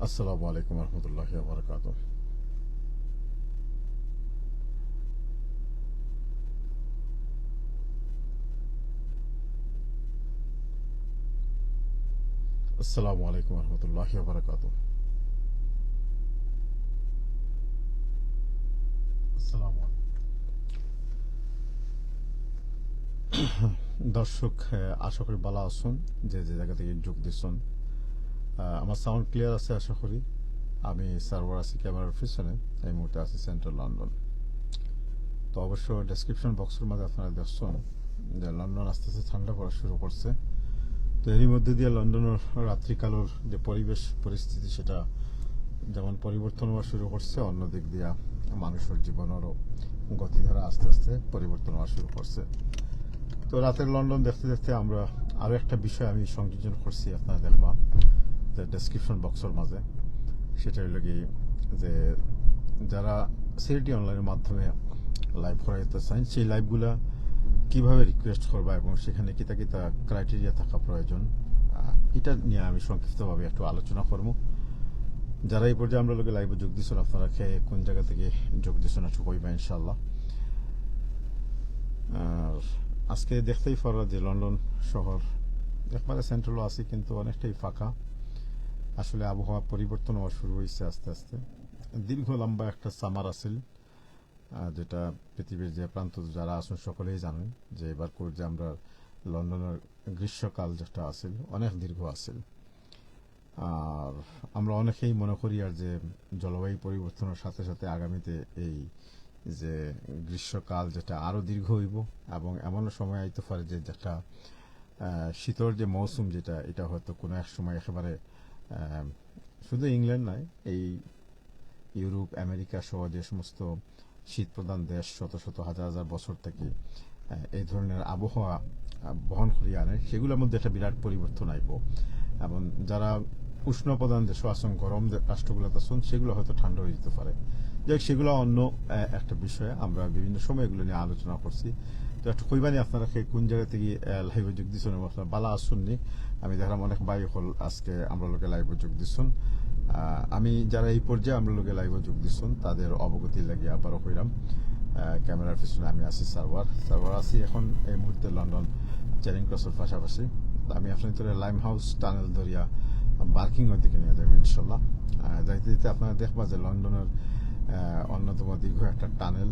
আসসালামু আলাইকুম রহমতুল্লাহি ওয়া বারাকাতুহু। আসসালামু আলাইকুম রহমতুল্লাহি ওয়া বারাকাতুহু। আসসালামু আলাইকুম দর্শক, আশা করি ভালো আছেন। যে যে জায়গা থেকে যোগ দিচ্ছেন, আমার সাউন্ড ক্লিয়ার আছে আশা করি। আমি সার্ভার আছি ক্যামেরার পিছনে, এই মুহূর্তে আছি সেন্ট্রাল লন্ডন। তো অবশ্য ডেসক্রিপশন বক্সের মধ্যে আপনারা দেখছেন যে লন্ডন আস্তে আস্তে ঠান্ডা পড়া শুরু করছে। তো এরই মধ্যে দিয়ে লন্ডনের রাত্রিকালের যে পরিবেশ পরিস্থিতি, সেটা যেমন পরিবর্তন হওয়া শুরু করছে, অন্যদিক দিয়া মানুষের জীবনেরও গতিধারা আস্তে আস্তে পরিবর্তন হওয়া শুরু করছে। তো রাতের লন্ডন দেখতে দেখতে আমরা আরও একটা বিষয় আমি সংযোজন করছি, আপনারা দেখবা যে ডেসক্রিপশন বক্সের মাঝে। সেটা হইল কি, যে যারা সিলহেটি অনলাইনের মাধ্যমে লাইভ করাইতে চান, সেই লাইভগুলা কিভাবে রিকোয়েস্ট করবা এবং সেখানে কিতা কিতা ক্রাইটেরিয়া থাকা প্রয়োজন, এটা নিয়ে আমি সংক্ষিপ্তভাবে একটু আলোচনা করবো। যারা এই পর্যায়ে আমরা লোকে লাইভে যোগ দিচ্ছেন, আপনারা খেয়ে কোন জায়গা থেকে যোগ দিচ্ছেন একটু কইবা ইনশাল্লাহ। আর আজকে দেখতেই পারো যে লন্ডন শহর একবারে সেন্ট্রালও আছে, কিন্তু অনেকটাই ফাঁকা। আসলে আবহাওয়া পরিবর্তন হওয়া শুরু হয়েছে আস্তে আস্তে। দীর্ঘ লম্বা একটা সামার আছিল, যেটা পৃথিবীর যে প্রান্ত যারা আছেন সকলেই জানেন যে এবার যে আমরা লন্ডনের গ্রীষ্মকাল যেটা আছিল অনেক দীর্ঘ আছিল। আর আমরা অনেকেই মনে করি আর যে জলবায়ু পরিবর্তনের সাথে সাথে আগামীতে এই যে গ্রীষ্মকাল যেটা আরো দীর্ঘ হইব এবং এমনও সময় আইতে পারে যে যেটা শীতর যে মৌসুম যেটা, এটা হয়তো কোনো এক সময় একেবারে শুধু ইংল্যান্ড নয়, এই ইউরোপ আমেরিকা সহ যে সমস্ত শীত প্রধান দেশ শত শত হাজার হাজার বছর থেকে এই ধরনের আবহাওয়া বহন করিয়ে আনে, সেগুলোর মধ্যে একটা বিরাট পরিবর্তন আইব। এবং যারা উষ্ণ প্রধান দেশ আছেন, গরম রাষ্ট্রগুলোতে আছেন, সেগুলো হয়তো ঠান্ডা হয়ে যেতে পারে। যাই সেগুলো অন্য একটা বিষয়ে আমরা বিভিন্ন সময় এগুলো নিয়ে আলোচনা করছি। তো একটু কইবানি আপনারা কোন জায়গা থেকে লাইভে যোগ দিচ্ছেন এবং আপনারা বালা আসুননি। আমি দেখলাম অনেক ভাই হল আজকে আমরা লোকে লাইভে যোগ দিচ্ছেন। আমি যারা এই পর্যায়ে আমরা লোকে লাইভে যোগ দিচ্ছেন তাদের অবগতি লাগিয়ে আবারও কইলাম, ক্যামেরার পিছনে আমি আছি সার্ভার আছি এখন এই মুহূর্তে লন্ডন চ্যারিং ক্রসের পাশাপাশি। আমি আপনার লাইম হাউস টানেল ধরিয়া বার্কিংয়ের দিকে নিয়ে যাবো ইনশাল্লাহ। যাইতে যেতে আপনারা দেখবা যে লন্ডনের অন্যতম দীর্ঘ একটা টানেল,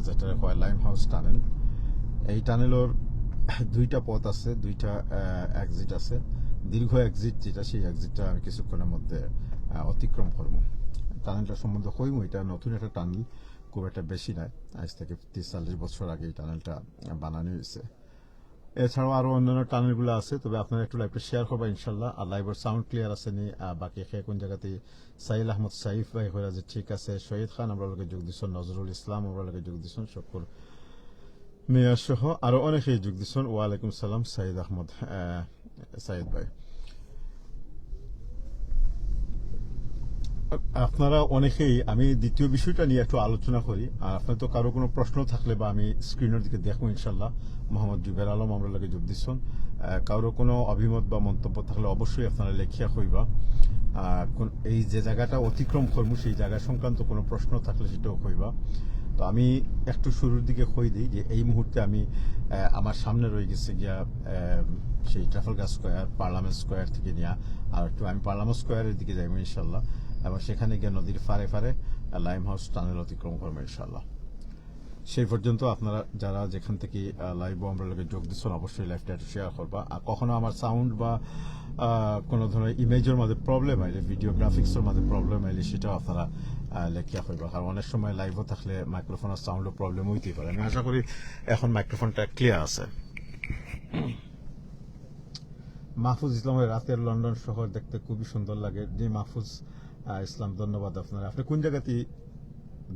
যেটা হয় লাইম হাউস টানেল। এই টানেলের দুইটা পথ আছে, দুইটা এক্সিট আছে। দীর্ঘ এক্সিট যেটা, সেই এক্সিটটা আমি কিছুক্ষণের মধ্যে অতিক্রম করবো। টানেলটা সম্বন্ধে কইমু, এটা নতুন একটা টানেল, খুব একটা বেশি নয়, আজ থেকে 30-40 বছর আগে এই টানেলটা বানানো হয়েছে। এছাড়াও আরো অন্যান্য টানেলগুলো আছে, তবে আপনারা একটু লাইভটা শেয়ার করবা ইনশাল্লাহ। আর লাইভের সাউন্ড ক্লিয়ার আছে নি, বাকি কোন জায়গাতে সাইল আহমদ সাইফ ভাই হয়ে আছে, ঠিক আছে। শহীদ খান আমরা লোকে যোগ দিচ্ছেন, নজরুল ইসলাম আমরা লোকে যোগ দিচ্ছেন, সকল মেয়র সহ আরো অনেকেই যোগ দিচ্ছেন। ওয়ালাইকুম সালাম সাইদ আহমদ, সাইদ ভাই। আপনারা অনেকেই, আমি দ্বিতীয় বিষয়টা নিয়ে একটু আলোচনা করি। আর আপনার তো কারো কোনো প্রশ্ন থাকলে বা আমি স্ক্রিনের দিকে দেখবো ইনশাল্লাহ। মোহাম্মদ জুবের আলম আমরা লাগে যোগ দিচ্ছেন। কারো কোনো অভিমত বা মন্তব্য থাকলে অবশ্যই আপনারা লেখিয়া কইবা। এই যে জায়গাটা অতিক্রম করবো সেই জায়গা সংক্রান্ত কোনো প্রশ্ন থাকলে সেটাও কইবা। তো আমি একটু শুরুর দিকে কই দিই যে এই মুহূর্তে আমি আমার সামনে রয়ে গেছে গিয়া সেই ট্রাফালগার স্কোয়ার, পার্লামেন্ট স্কোয়ার থেকে নিয়ে আর একটু আমি পার্লামেন্ট স্কোয়ারের দিকে যাইব ইনশাল্লাহ। এবং সেখানে গিয়ে নদীর ফারে ফারে লাইম হাউস টানেল অতিক্রম করবো ইনশাল্লাহ। সেই পর্যন্ত আপনারা যারা যেখান থেকে লাইভ আমরা লোকে যোগ দিচ্ছেন, অবশ্যই লাইভটা একটু শেয়ার করবা। আর কখনো আমার সাউন্ড বা কোনো ধরনের ইমেজের মাঝে প্রবলেম আইলে, ভিডিও গ্রাফিক্সের মাঝে প্রবলেম আইলে, সেটাও আপনারা লেখিয়া করবা। কারণ অনেক সময় লাইভও থাকলে মাইক্রোফোনের সাউন্ডের প্রবলেম হইতেই পারে। আমি আশা করি এখন মাইক্রোফোনটা ক্লিয়ার আছে। মাহফুজ ইসলামের রাতের লন্ডন শহর দেখতে খুবই সুন্দর লাগে। যে মাহফুজ ইসলাম, ধন্যবাদ আপনারা। আপনি কোন জায়গাতে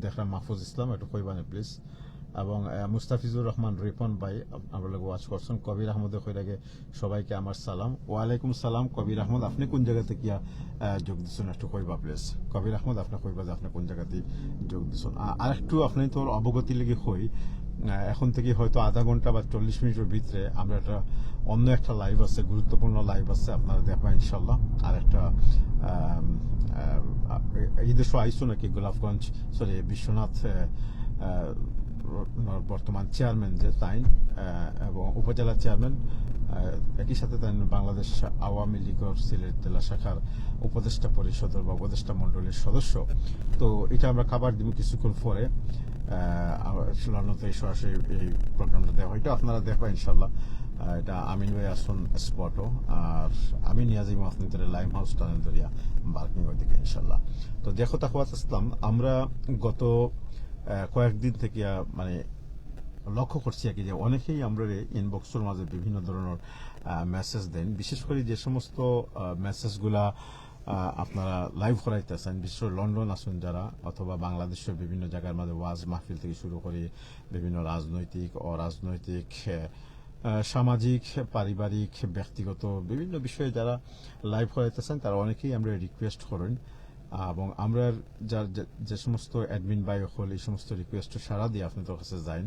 দেখলাম মাহফুজ ইসলাম, একটু কইবানে প্লিজ। এবং মুস্তাফিজুর রহমান রিপন ভাই আমরা লোক ওয়াচ করছেন। কবির আহমদ কই লাগে সবাইকে আমার সালাম। ওয়ালাইকুম সালাম কবির আহমদ, আপনি কোন জায়গাতে গিয়া যোগ দিচ্ছেন একটু কইবা প্লিজ। কবির আহমদ আপনি কইবা যে আপনি কোন জায়গাতে যোগ দিচ্ছেন। আর একটু আপনি তোর অবগতি লেগে কই এখন থেকে হয়তো আধা ঘন্টা বা 40 মিনিটের ভিতরে আমরা অন্য একটা লাইভ আছে, গুরুত্বপূর্ণ লাইভ আছে, আপনারা দেখবেন ইনশাল্লাহ। আর একটা এই দেশও আইসো নাকি গোলাপগঞ্জ সরি বিশ্বনাথ বর্তমান চেয়ারম্যান যে তাই এবং উপজেলা চেয়ারম্যান, একই সাথে তাই বাংলাদেশ আওয়ামী লীগের সিলেট জেলা শাখার উপদেষ্টা পরিষদের বা উপদেষ্টা মন্ডলীর সদস্য। তো এটা আমরা খাবার দিব কিছুক্ষণ পরে। লন্ডনতে সরাসরি এই প্রোগ্রামটা দেওয়া হয়, এটা আপনারা দেখবেন ইনশাল্লাহ। এটা আমিন ভাই আসুন স্পটও, আর আমি নিয়ে যাইব আপনাদের লাইম হাউস টানেন্দরিয়া বার্কিং ওই দিকে ইনশাল্লাহ। তো দেখো তাকওয়াত ইসলাম, আমরা গত কয়েকদিন থেকে মানে লক্ষ্য করছি আর কি যে অনেকেই আমরা ইনবক্সের মাঝে বিভিন্ন ধরনের মেসেজ দেন, বিশেষ করে যে সমস্ত মেসেজগুলা আপনারা লাইভ করাইতেছেন, বিশেষ করে লন্ডন আসুন যারা, অথবা বাংলাদেশের বিভিন্ন জায়গার মাঝে ওয়াজ মাহফিল থেকে শুরু করে বিভিন্ন রাজনৈতিক অরাজনৈতিক সামাজিক পারিবারিক ব্যক্তিগত বিভিন্ন বিষয়ে যারা লাইভ করাইতেছেন তারা অনেকেই আমরা রিকোয়েস্ট করেন, এবং আমরা যার যে সমস্ত অ্যাডমিন বাই হল এই সমস্ত রিকোয়েস্ট সারা দিয়ে আপনাদের কাছে যাই,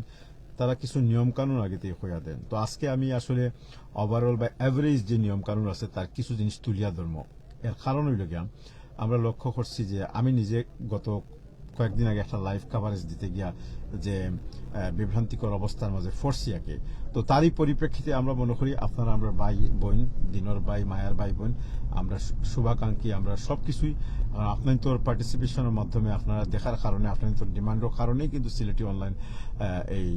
তারা কিছু নিয়মকানুন আগে থেকে হইয়া দেন। তো আজকে আমি আসলে ওভারঅল বা অ্যাভারেজ যে নিয়মকানুন আছে তার কিছু জিনিস তুলিয়া ধর্ম। এর কারণ হইল গিয়া আমরা লক্ষ্য করছি যে আমি নিজে গত কয়েকদিন আগে একটা লাইভ কাভারেজ দিতে গিয়া যে বিভ্রান্তিকর অবস্থার মাঝে ফরসিয়াকে, তো তারই পরিপ্রেক্ষিতে আমরা মনে করি আপনারা আমরা ভাই বোন, দিনর ভাই মায়ার ভাই বোন, আমরা শুভাকাঙ্ক্ষী, আমরা সবকিছুই আপনার তোর পার্টিসিপেশনের মাধ্যমে আপনারা দেখার কারণে আপনার তোর ডিমান্ডের কারণেই কিন্তু সিলেটি অনলাইন এই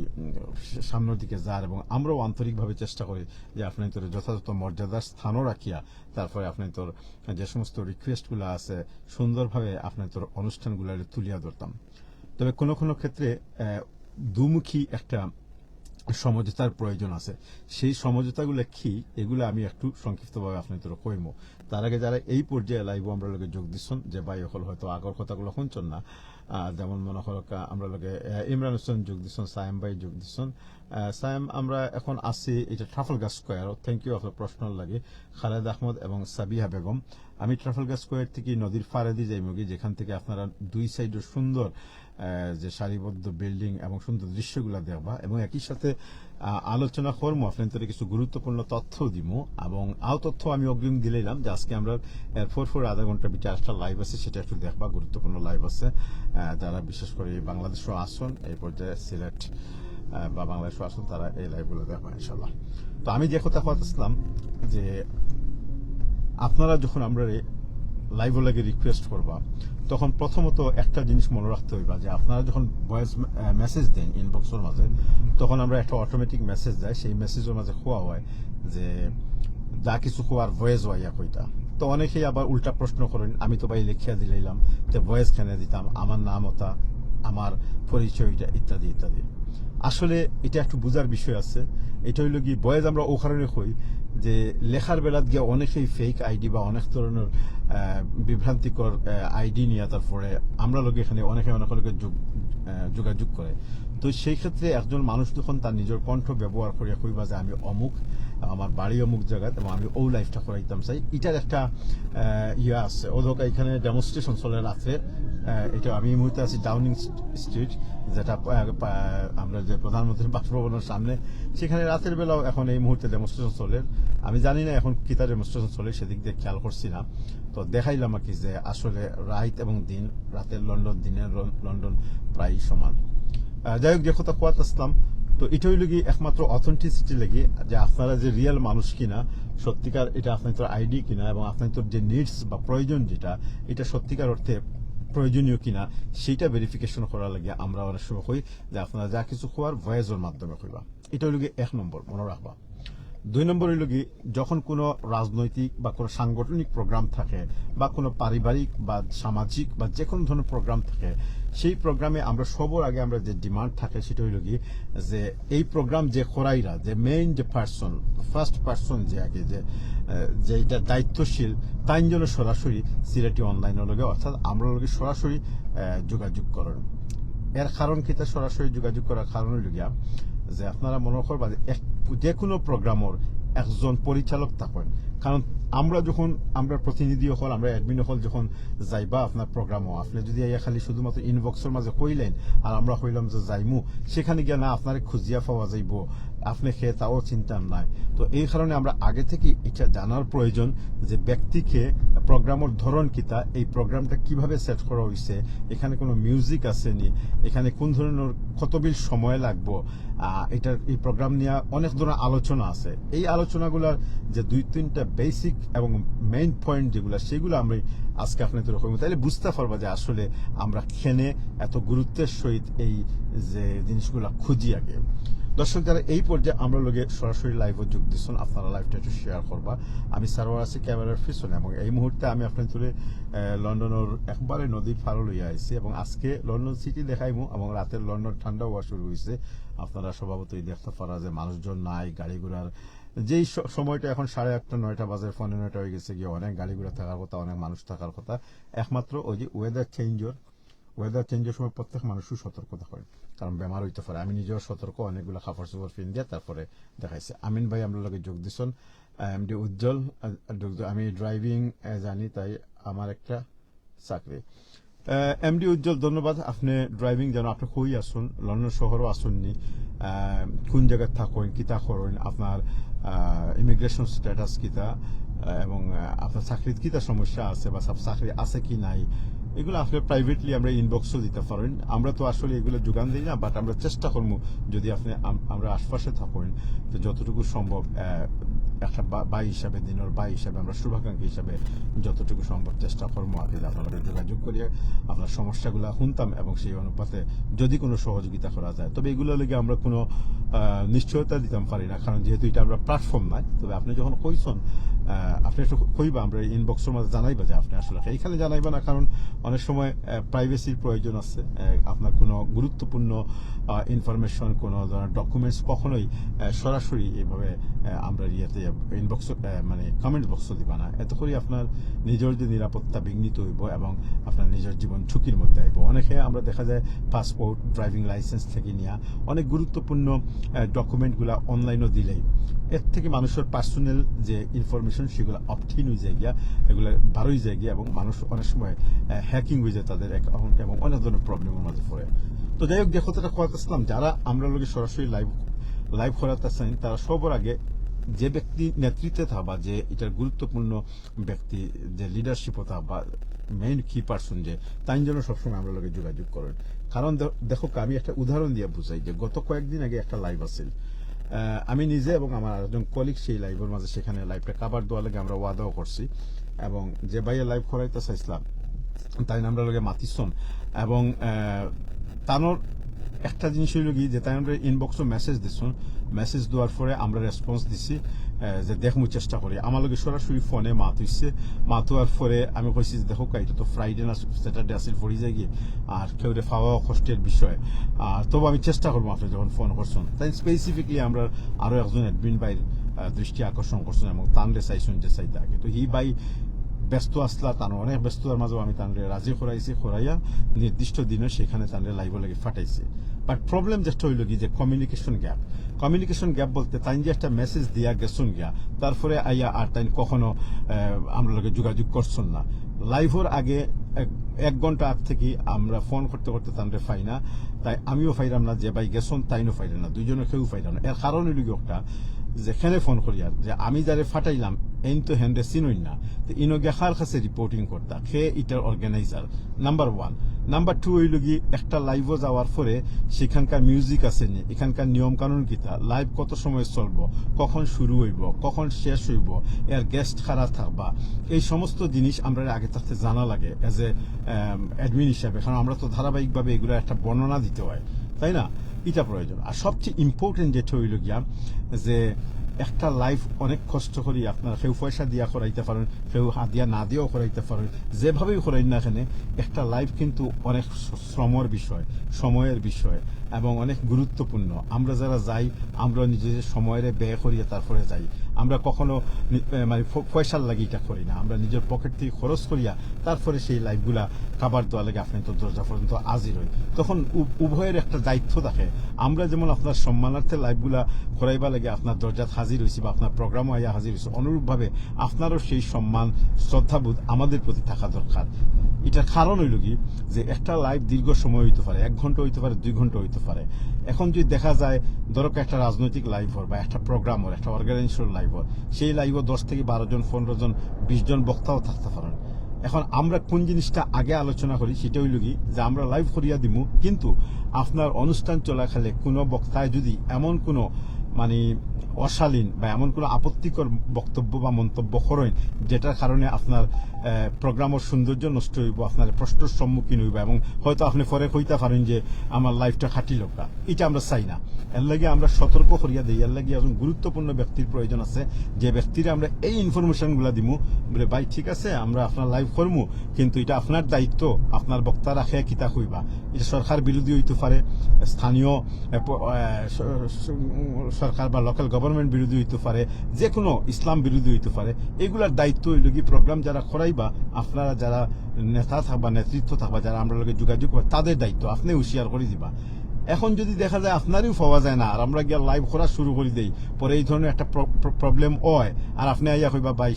সামনের দিকে যার, এবং আমরাও আন্তরিকভাবে চেষ্টা করি যে আপনার তোর যথাযথ মর্যাদার স্থানও রাখিয়া তারপরে আপনার তোর যে সমস্ত রিকোয়েস্টগুলো আছে সুন্দরভাবে আপনার তোর অনুষ্ঠানগুলো তুলিয়া ধরতাম। তবে কোনো কোনো ক্ষেত্রে দুমুখী একটা সমঝোতার প্রয়োজন আছে। সেই সমঝোতাগুলো কি এগুলো আমি একটু সংক্ষিপ্তভাবে আপনাদের কইম। তার আগে যারা এই পর্যায়ে লাইভ আমরা লোকে যোগ দিচ্ছেন, যে ভাই হল হয়তো আগর কথাগুলো শুনছেন না, যেমন মনে হল আমরা লোকে ইমরান হোসেন যোগ দিচ্ছেন, সায়েম ভাই যোগ দিচ্ছেন। সায়েম আমরা এখন আসি এটা ট্রাফালগার স্কোয়ার, থ্যাংক ইউ আপনার প্রশ্ন লাগে খালেদ আহমদ এবং সাবিহা বেগম। আমি ট্রাফালগার স্কোয়ার থেকে নদীর ফারেদি যাইমগি, যেখান থেকে আপনারা দুই সাইডের সুন্দর যে সারিবদ্ধ বিল্ডিং এবং সুন্দর দৃশ্যগুলো দেখবা, এবং একই সাথে আলোচনা করবো আপনাদের কিছু গুরুত্বপূর্ণ তথ্য দিব, এবং তথ্য আমি অগ্রিম দিলাম যে আজকে আমরা এরপর আধা ঘন্টার ভিতরে একটা লাইভ আছে, সেটা একটু দেখবা, গুরুত্বপূর্ণ লাইভ আছে। যারা বিশেষ করে বাংলাদেশও আসুন এই পর্যায়ে সিলেট বা বাংলাদেশও আসুন তারা এই লাইভগুলো দেখবা ইনশাল্লাহ। তো আমি যে কথা বলতেছিলাম যে আপনারা যখন আমরা লাইভ লাগে রিকোয়েস্ট করবা, তখন প্রথমত একটা জিনিস মনে রাখতে হইবা যে আপনারা যখন ভয়েস মেসেজ দেন ইনবক্সের মাঝে, তখন আমরা একটা অটোমেটিক মেসেজ যায়, সেই মেসেজের মাঝে খোয়া হয় যে যা কিছু খোয়ার ভয়েস হয় কইটা। তো অনেকেই আবার উল্টা প্রশ্ন করেন, আমি তো ভাই লিখিয়া দিলাম যে ভয়েস কেন দিতাম, আমার নাম ওটা, আমার পরিচয়টা ইত্যাদি ইত্যাদি। আসলে এটা একটু বোঝার বিষয় আছে। এটা হইল কি ভয়েস আমরা ও কারণে কই যে লেখার বেলাত গিয়ে অনেকেই ফেক আইডি বা অনেক ধরনের বিভ্রান্তিকর আইডি নিয়ে তারপরে আমরা লোক এখানে অনেকে অনেক লোকের যোগাযোগ করে। তো সেই ক্ষেত্রে একজন মানুষ যখন তার নিজের কণ্ঠ ব্যবহার করিয়া কইবা যে আমি অমুক, আমার বাড়ি অমুক জায়গায় এবং আমি ও লাইফটা করাইতাম চাই, এটার একটা ইয়ে আছে। ওদক এখানে ডেমনস্ট্রেশন চলে রাত্রে, এটা আমি এই মুহূর্তে আছি ডাউনিং স্ট্রিট, যেটা আমরা যে প্রধানমন্ত্রীর বাসভবনের সামনে, সেখানে রাতের বেলাও এখন এই মুহূর্তে ডেমনস্ট্রেশন চলে। আমি জানি না এখন কি তার ডেমনস্ট্রেশন চলে, সেদিক দিয়ে খেয়াল করছি না। তো দেখাইলাম আর কি যে আসলে রাত এবং দিন, রাতের লন্ডন দিনের লন্ডন প্রায় সমান। যাই হোক, যে কথা কোয়াত আসলাম, তো এটা হইল কি একমাত্র অথেন্টিসিটি লেগে যে আপনারা যে রিয়েল মানুষ কিনা, সত্যিকার এটা আপনার আইডি কিনা, এবং আপনার যে নিডস বা প্রয়োজন যেটা, এটা সত্যিকার অর্থে প্রয়োজনীয় কিনা সেইটা ভেরিফিকেশন করার লাগে আমরা অনেক সময় কই যে আপনারা যা কিছু খোয়ার ভয়েসের মাধ্যমে কইবা। এটা হইল গিয়ে 1 নম্বর, মনে রাখবা। 2 নম্বর হইল কি যখন কোনো রাজনৈতিক বা কোনো সাংগঠনিক প্রোগ্রাম থাকে বা কোনো পারিবারিক বা সামাজিক বা যে কোনো ধরনের প্রোগ্রাম থাকে, সেই প্রোগ্রামে আমরা সবার আগে আমরা যে ডিমান্ড থাকে সেটা হইল কি যে এই প্রোগ্রাম যে করাইরা, যে মেইন যে পার্সন, ফার্স্ট পার্সন যে আগে যে এটা দায়িত্বশীল, তাই জন্য সরাসরি সিলেটি অনলাইনের লগে অর্থাৎ আমরা লগে সরাসরি যোগাযোগ করেন। এর কারণ কি, তা সরাসরি যোগাযোগ করার কারণ হইল গিয়া যে আপনারা মনে করবা যে কোনো প্রোগ্রামের একজন পরিচালক থাকেন, কারণ আমরা প্রতিনিধি হল আমরা অ্যাডমিন হল যখন যাইবা আপনার প্রোগ্রামও আপনি যদি খালি শুধুমাত্র ইনবক্সের মাঝে কইলেন আর আমরা কইলাম যে যাইমু সেখানে গিয়ে না আপনার খুঁজিয়া পাওয়া যাইব আপনি খেয়ে তাও চিন্তা নাই তো এই কারণে আমরা আগে থেকে এটা জানার প্রয়োজন যে ব্যক্তিকে প্রোগ্রামের ধরন কিতা এই প্রোগ্রামটা কিভাবে সেট করা হয়েছে এখানে কোনো মিউজিক আছে নি এখানে কোন ধরনের কতবিল সময় লাগবো এই প্রোগ্রাম নিয়ে অনেক ধরনের আলোচনা আছে এই আলোচনাগুলোর যে 2-3টা বেসিক এবং মেইন পয়েন্ট সেগুলো আমরা আজকে আপনাদের কইব তাহলে বুঝতে পারবা যে আসলে আমরা খেনে এত গুরুত্বের সহিত এই যে জিনিসগুলো খুঁজি আগে দর্শক যারা এই পর্যায়ে আমরা লোকে সরাসরি লাইভে যোগ দিচ্ছেন আপনারা লাইভটা একটু শেয়ার করবা আমি সার্ভার আছি ক্যামেরার পিছনে এবং এই মুহূর্তে আমি আপনাদের লন্ডনের একবারে নদীর পাড়ে লইয়া আইছি এবং আজকে লন্ডন সিটি দেখাইমু এবং রাতের লন্ডন ঠান্ডা হওয়া শুরু হয়েছে আপনারা স্বভাবতই দেখতে পারা যে মানুষজন নাই গাড়ি ঘোড়ার যেই সময়টা এখন 8:30-9টা বাজে 9:30 হয়ে গেছে গিয়ে অনেক গাড়ি ঘোড়া থাকার কথা অনেক মানুষ থাকার কথা একমাত্র ওই যে ওয়েদার চেঞ্জের সময় প্রত্যেক মানুষও সতর্ক থাকে কারণ বেমার হইতে পারে আমি নিজেও সতর্ক অনেকগুলো কাপড় চোপড় পিন দিয়ে তারপরে দেখাইছে আমিন ভাই আমরা লগে যোগ দিছেন এমডি উজ্জ্বল আমি ড্রাইভিং জানি তাই আমার একটা চাকরি এমডি উজ্জ্বল ধন্যবাদ আপনি ড্রাইভিং যেন আপনি কই আসুন লন্ডন শহরও আসুননি কোন জায়গায় থাকেন কিতা করেন আপনার ইমিগ্রেশন স্ট্যাটাস কিতা এবং আপনার চাকরির কিতা সমস্যা আছে বা সব চাকরি আছে কি নাই এগুলো আপনি প্রাইভেটলি আমরা ইনবক্সও দিতে পারেন আমরা তো আসলে এগুলো যোগান দিই না বাট আমরা চেষ্টা করবো যদি আপনি আমরা আশপাশে থাকেন তো যতটুকু সম্ভব একটা বাই হিসাবে দিনের বাই হিসাবে আমরা শুভাকাঙ্ক্ষী হিসাবে যতটুকু সম্ভব চেষ্টা করবো আগে আপনাদের যোগাযোগ করিয়ে আপনার সমস্যাগুলো শুনতাম এবং সেই অনুপাতে যদি কোনো সহযোগিতা করা যায় তবে এগুলো লেগে আমরা কোনো নিশ্চয়তা দিতাম পারি না কারণ যেহেতু এটা আমরা প্ল্যাটফর্ম নাই তবে আপনি যখন কইছেন আপনি একটু কইবা আমরা ইনবক্সের মাঝে জানাইবা যে আপনি আসলে এইখানে জানাইবা না কারণ অনেক সময় প্রাইভেসির প্রয়োজন আছে আপনার কোনো গুরুত্বপূর্ণ ইনফরমেশন কোনো ধরনের ডকুমেন্টস কখনোই সরাসরি এইভাবে আমরা ইয়েতে ইনবক্স মানে কমেন্ট বক্সও দিবা না এত করে আপনার নিজের যে নিরাপত্তা বিঘ্নিত হইব এবং আপনার নিজের জীবন ঝুঁকির মধ্যে আইব অনেকে আমরা দেখা যায় পাসপোর্ট ড্রাইভিং লাইসেন্স থেকে নিয়ে অনেক গুরুত্বপূর্ণ ডকুমেন্টগুলো অনলাইনও দিলেই এর থেকে মানুষের পার্সোনাল যে ইনফরমেশন সেগুলো অপটিন হয়ে যায় গিয়া এগুলো বারোই যায় গিয়া এবং মানুষ অনেক সময় হ্যাকিং হয়ে যায় তাদের অ্যাকাউন্ট এবং অনেক ধরনের প্রবলেমের মধ্যে পড়ে তো যাই হোক যে কথাটা করাতেছিলাম যারা আমরা লোকে সরাসরি লাইভ করাতেছেন তারা সবার আগে যে ব্যক্তি নেতৃত্বে থাকবা যে এটার গুরুত্বপূর্ণ ব্যক্তি যে লিডারশিপও থাকবা মেইন কি পার্সন যে তাই জন্য সবসময় আমরা লোকে যোগাযোগ করেন কারণ দেখো আমি একটা উদাহরণ দিয়ে বুঝাই যে গত কয়েকদিন আগে একটা লাইভ আছিল আমি নিজে এবং আমার একজন কলিগ সেই লাইভের মাঝে সেখানে লাইভটা কাভার দেওয়ার লাগে আমরা ওয়াদাও করছি এবং যে ভাইয়া লাইভ করাইতে চাইছিলাম তাই আমরা লগে মাতিছন এবং তানোর একটা জিনিস হইল কি যে তাই আমরা ইনবক্সও মেসেজ দিছুন মেসেজ দেওয়ার পরে আমরা রেসপন্স দিছি যে দেখমু চেষ্টা করি আমার লগে সরাসরি ফোনে মাত হইছে মাত হওয়ার পরে আমি কইছি যে দেখো এটা তো ফ্রাইডে না স্যাটারডে আসিল পড়ি যায় গিয়ে আর কেউ পাওয়া কষ্টের বিষয় আর তবু আমি চেষ্টা করবো আপনি যখন ফোন করছেন তাই স্পেসিফিকলি আমরা আরো একজন অ্যাডমিন ভাইয়ের দৃষ্টি আকর্ষণ করছেন এবং তানরে চাইছেন যে চাইতে আগে তো হি ভাই ব্যস্ত আসলা তানো অনেক ব্যস্ততার মাঝেও আমি তানরে রাজি করাইয়া নির্দিষ্ট দিনে সেখানে তানরে লাইভ লাগে ফাটাইছি বাট প্রবলেম যেটা হইল কি যে কমিউনিকেশন গ্যাপ বলতে তাই যে একটা মেসেজ দিয়া গেছুন গিয়া তারপরে আইয়া আর তাই কখনো আমরা লোকে যোগাযোগ করছেন না লাইভের আগে 1 ঘন্টা আগ থেকে আমরা ফোন করতে করতে তানরে পাই না তাই আমিও পাইলাম না যে ভাই গেছন তাইনও পাইলাম না দুইজনে কেউ পাইলাম না এর কারণ হইল কি একটা যেখানে ফোন করি আর যে আমি যারে ফাটাইলাম এই তো হ্যান্ডে চিনই না তো ইনোগে কার কাছে রিপোর্টিং করতা সে এটার অর্গানাইজার নাম্বার 1 নাম্বার 2 হইল কি একটা লাইভও যাওয়ার পরে সেখানকার মিউজিক আছে নি এখানকার নিয়ম কানুন কিতা লাইভ কত সময় চলবো কখন শুরু হইব কখন শেষ হইব এর গেস্ট খারা থাকবা এই সমস্ত জিনিস আমরা আগে থাকতে জানা লাগে এজ এ অ্যাডমিন হিসাবে কারণ আমরা তো ধারাবাহিকভাবে এগুলো একটা বর্ণনা দিতে হয় তাই না এটা প্রয়োজন আর সবচেয়ে ইম্পর্টেন্ট যেটা হইল গিয়া যে একটা লাইফ অনেক কষ্ট করি আপনারা কেউ পয়সা দিয়া করাইতে পারেন কেউ হাত না দিয়েও করাইতে পারেন যেভাবেই করাই না এখানে একটা লাইফ কিন্তু অনেক শ্রমের বিষয় সময়ের বিষয় এবং অনেক গুরুত্বপূর্ণ আমরা যারা যাই আমরা নিজেদের সময়ের ব্যয় করিয়া তারপরে যাই আমরা কখনো মানে পয়সার লাগি এটা করি না আমরা নিজের পকেট থেকে খরচ করিয়া তারপরে সেই লাইফগুলা খাবার দেওয়া লাগে আপনি তো দরজা পর্যন্ত হাজির হই, তখন উভয়ের একটা দায়িত্ব থাকে। আমরা যেমন আপনার সম্মানার্থে লাইভগুলা করাইবা লাগে আপনার দরজাত হাজির হয়েছি বা আপনার প্রোগ্রামও আইয়া হাজির হয়েছে, অনুরূপভাবে আপনারও সেই সম্মান শ্রদ্ধাবোধ আমাদের প্রতি থাকা দরকার। এটার কারণ হইল কি যে একটা লাইভ দীর্ঘ সময় হইতে পারে, 1 ঘন্টা হইতে পারে, 2 ঘন্টা হইতে পারে। এখন যদি দেখা যায় দরকার একটা রাজনৈতিক লাইভ হর বা একটা প্রোগ্রাম হর, একটা অর্গানাইজেশন লাইভ হর, সেই লাইভও 10 থেকে 12 জন, 15 জন, 20 জন বক্তাও থাকতে পারেন। এখন আমরা কোন জিনিসটা আগে আলোচনা করি সেটা হইল কি যে আমরা লাইভ করিয়া দিব, কিন্তু আপনার অনুষ্ঠান চলাকালে কোনো বক্তায় যদি এমন কোনো মানে অশালীন বা এমন কোনো আপত্তিকর বক্তব্য বা মন্তব্য করেন যেটার কারণে আপনার প্রোগ্রামের সৌন্দর্য নষ্ট হইব, আপনার প্রশ্নের সম্মুখীন হইব এবং হয়তো আপনি পরে কইতে পারেন যে আমার লাইফটা খাটিল না, এটা আমরা চাই না। এর লাগে আমরা সতর্ক করিয়া দিই, এর লাগে একজন গুরুত্বপূর্ণ ব্যক্তির প্রয়োজন আছে, যে ব্যক্তিরা আমরা এই ইনফরমেশনগুলো দিব, বলে ভাই ঠিক আছে আমরা আপনার লাইভ করবো, কিন্তু এটা আপনার দায়িত্ব, আপনার বক্তা রাখে কিতা কইবা। এটা সরকার বিরোধী হইতে পারে, স্থানীয় সরকার বা লোকাল গভর্নমেন্ট বিরোধী হইতে পারে, যে কোনো ইসলাম বিরোধী হইতে পারে। এগুলার দায়িত্ব হইল কি প্রোগ্রাম যারা করাইবা, আপনারা যারা নেতা থাকবা, নেতৃত্ব থাকবা, যারা আমরা লোকের যোগাযোগ করবা, তাদের দায়িত্ব, আপনি হুঁশিয়ার করে দিবা। এখন যদি দেখা যায় আপনারও পাওয়া যায় না আর আমরা গিয়ে লাইভ করা শুরু করে দেই, পরে এই ধরনের একটা প্রবলেম হয় আর আপনি আইয়া কইবা ভাই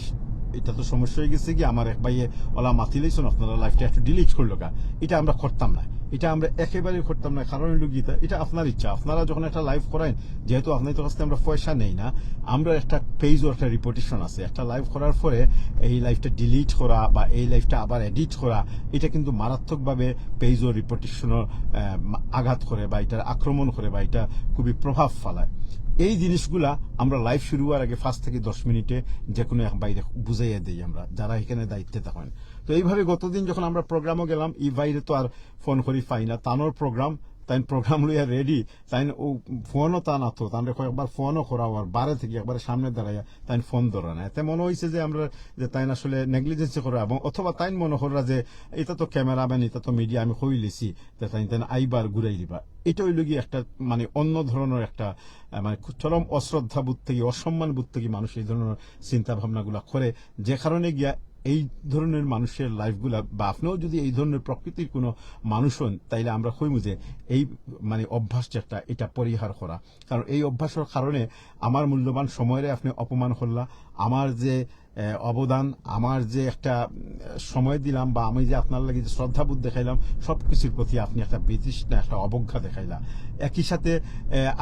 এটা তো সমস্যা হয়ে গেছে কি আমার এক ভাইয়ে ওলা মাতি লইছেন, আপনারা লাইভটা একটু ডিলিট করলো কা, এটা আমরা করতাম না, এটা আমরা একেবারেই করতাম না। কারণ হইল গীতা, এটা আপনার ইচ্ছা, আপনারা যখন একটা লাইভ করেন, যেহেতু আপনাদের কাছ থেকে আমরা পয়সা নেই না, আমরা একটা পেজ ও একটা রিপোর্টেশন আছে, একটা লাইভ করার পরে এই লাইভটা ডিলিট করা বা এই লাইভটা আবার এডিট করা, এটা কিন্তু মারাত্মকভাবে পেজ ও রিপোর্টেশনের আঘাত করে বা এটার আক্রমণ করে বা এটা খুবই প্রভাব ফেলায়। এই জিনিসগুলা আমরা লাইভ শুরু হওয়ার আগে 5 থেকে 10 মিনিটে যে কোনো এক বাইরে বুঝাইয়া দিই আমরা, যারা এখানে দায়িত্বে থাকেন। তো এইভাবে গতদিন যখন আমরা প্রোগ্রামও গেলাম, এই বাইরে তো আর ফোন করি পাই না, তানোর প্রোগ্রাম, তাই প্রোগ্রাম লইয়া রেডি, তাই ও ফোনও তা না তো তাহলে একবার ফোনও করা আর বারে থেকে একবার সামনে দাঁড়াইয়া তাই ফোন ধরা না, এতে মনে হয়েছে যে আমরা যে তাই আসলে নেগলিজেন্সি করা, এবং অথবা তাই মনে করা যে এটা তো ক্যামেরাম্যান, এটা তো মিডিয়া, আমি কই লিছি তাই তাই আইবার ঘুরাই দিবা। এটা হইল গিয়ে একটা মানে অন্য ধরনের একটা মানে চরম অশ্রদ্ধা বোধ থেকে, অসম্মান বোধ থেকে মানুষ এই ধরনের চিন্তা ভাবনাগুলা করে, যে কারণে গিয়া এই ধরনের মানুষের লাইফগুলা, বা আপনিও যদি এই ধরনের প্রকৃতির কোনো মানুষ হন, তাইলে আমরা কইমু যে এই মানে অভ্যাস যেটা, এটা পরিহার করা। কারণ এই অভ্যাসের কারণে আমার মূল্যবান সময়ের আপনি অপমান করলা, আমার যে অবদান, আমার যে একটা সময় দিলাম বা আমি যে আপনার লাগে যে শ্রদ্ধাবোধ দেখাইলাম, সবকিছুর প্রতি আপনি একটা বিতৃষ্ণা, একটা অবজ্ঞা দেখাইলা। একই সাথে